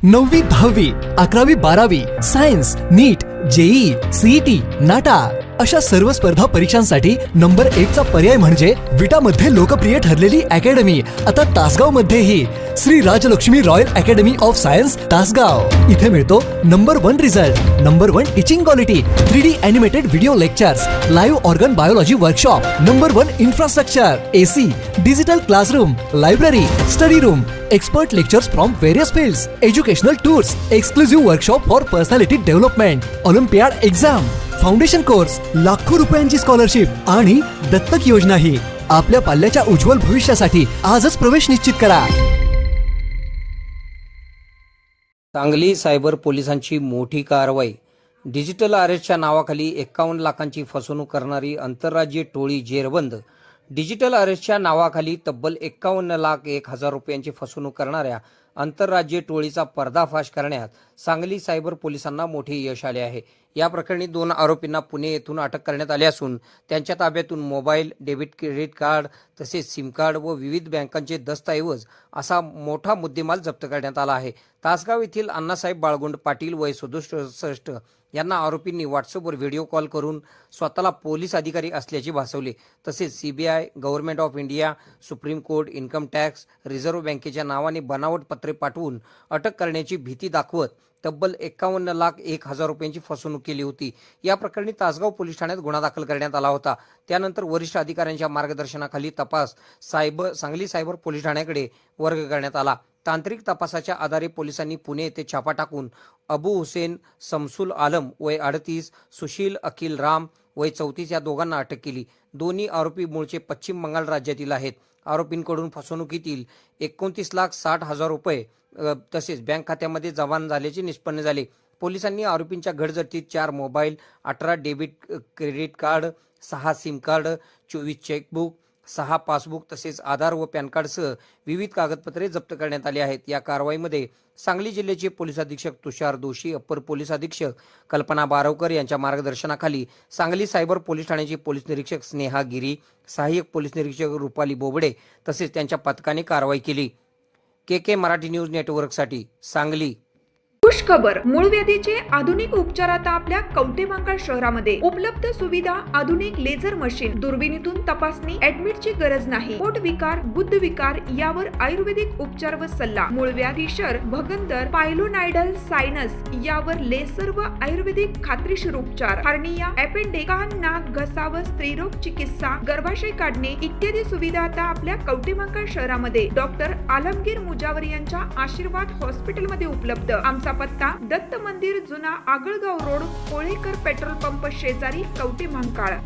9वी 10वी 11वी 12वी सायन्स नीट JEE CET नाटा अशा सर्व स्पर्धा परीक्षांसाठी नंबर 1 चा पर्याय म्हणजे विटा मध्ये लोकप्रिय ठरलेली अकॅडमी आता तासगाव मध्येही Shri Rajlakshmi royal academy of science Tasgaon. इथे मिळतो number 1 result, number 1 teaching quality, 3D animated video lectures, live organ biology workshop, number 1 infrastructure, AC, digital classroom, library, study room, expert lectures from various fields, educational tours, exclusive workshop for personality development, Olympiad exam, foundation course, लाखो रुपयांची scholarship आणि दत्तक योजना ही आपल्या पाल्याच्या उज्ज्वल भविष्यासाठी आजच प्रवेश निश्चित करा। सांगली सायबर पोलिसांची मोठी कारवाई। डिजिटल अरेस्टच्या नावाखाली 51 लाखांची फसवणूक करणारी आंतरराज्यीय टोळी जेरबंद। डिजिटल अरेस्टच्या नावाखाली तब्बल 51,01,000 रुपयांची फसवणूक करणाऱ्या आंतरराज्यीय टोळीचा पर्दाफाश करण्यात सांगली सायबर पोलिसांना मोठे यश आले आहे। या प्रकरणी 2 आरोपींना पुणे येथून अटक करण्यात आली असून त्यांच्या ताब्यातून मोबाईल, डेबिट क्रेडिट कार्ड तसेच सिम कार्ड व विविध बँकांचे दस्तऐवज असा मोठा मुद्देमाल जप्त करण्यात आला आहे। तासगाव येथील अण्णासाहेब बाळगुंड पाटील वय 67 यांना आरोपींनी व्हॉट्सअपवर व्हिडिओ कॉल करून स्वतःला पोलीस अधिकारी असल्याचे भासवले। तसेच CBI, government of India, supreme court, income tax, reserve बँकेच्या नावाने बनावट पत्रे पाठवून अटक करण्याची भीती दाखवत तब्बल 51,01,000 रुपयांची फसवणूक केली होती। या प्रकरणी तासगाव पोलीस ठाण्यात गुन्हा दाखल करण्यात आला होता। त्यानंतर वरिष्ठ अधिकाऱ्यांच्या मार्गदर्शनाखाली तपास सांगली सायबर पोलीस ठाण्याकडे वर्ग करण्यात आला। तांत्रिक तपासाच्या आधारे पोलिसांनी पुणे येथे छापा टाकून अबू हुसेन समसुल आलम वय 38, सुशील अखिल राम वय 34 या दोघांना अटक केली। दोन्ही आरोपी मूळचे पश्चिम बंगाल राज्यातील आहेत। आरोपींकडून फसवणुकीतील 29,60,000 रुपये तसेच बँक खात्यामध्ये जमा झाल्याचे निष्पन्न झाले। पोलिसांनी आरोपींच्या घरजप्तीत 4 mobile, 18 debit credit card, 6 SIM card, 24 chequebook, 6 passbook तसेच आधार व पॅन कार्डसह विविध कागदपत्रे जप्त करण्यात आली आहेत। या कारवाईमध्ये सांगली जिल्ह्याचे पोलीस अधीक्षक तुषार दोशी, अप्पर पोलीस अधीक्षक कल्पना बारवकर यांच्या मार्गदर्शनाखाली सांगली सायबर पोलीस ठाण्याचे पोलीस निरीक्षक स्नेहा गिरी, सहाय्यक पोलीस निरीक्षक रुपाली बोबडे तसेच त्यांच्या पथकाने कारवाई केली। के मराठी न्यूज नेटवर्कसाठी सांगली। खुश खबर, मूळव्याधीचे आधुनिक उपचार आता आपल्या कवठेमहांकाळ शहरामध्ये उपलब्ध सुविधा, आधुनिक लेझर मशीन, दुर्बिणीतून तपासणी, ऍडमिटची गरज नाही, पोट विकार, गुद्ध विकार यावर आयुर्वेदिक उपचार व सल्ला, मूळव्याधी, भगंदर, पायलोनायडल, सायनस यावर लेसर व आयुर्वेदिक खात्रीशीर उपचार, हार्निया, अपेंडिक्स, कान, नाक, घसा व स्त्रीरोग चिकित्सा, गर्भाशय काढणे इत्यादी सुविधा आता आपल्या कवठेमहांकाळ शहरामध्ये डॉक्टर आलमगीर मुजावर यांच्या आशीर्वाद हॉस्पिटलमध्ये उपलब्ध। आमचा पत्ता दत्त मंदिर, जुना Agalgaon road, Kolekar petrol pump शेजारी, कवठेमहांकाळ।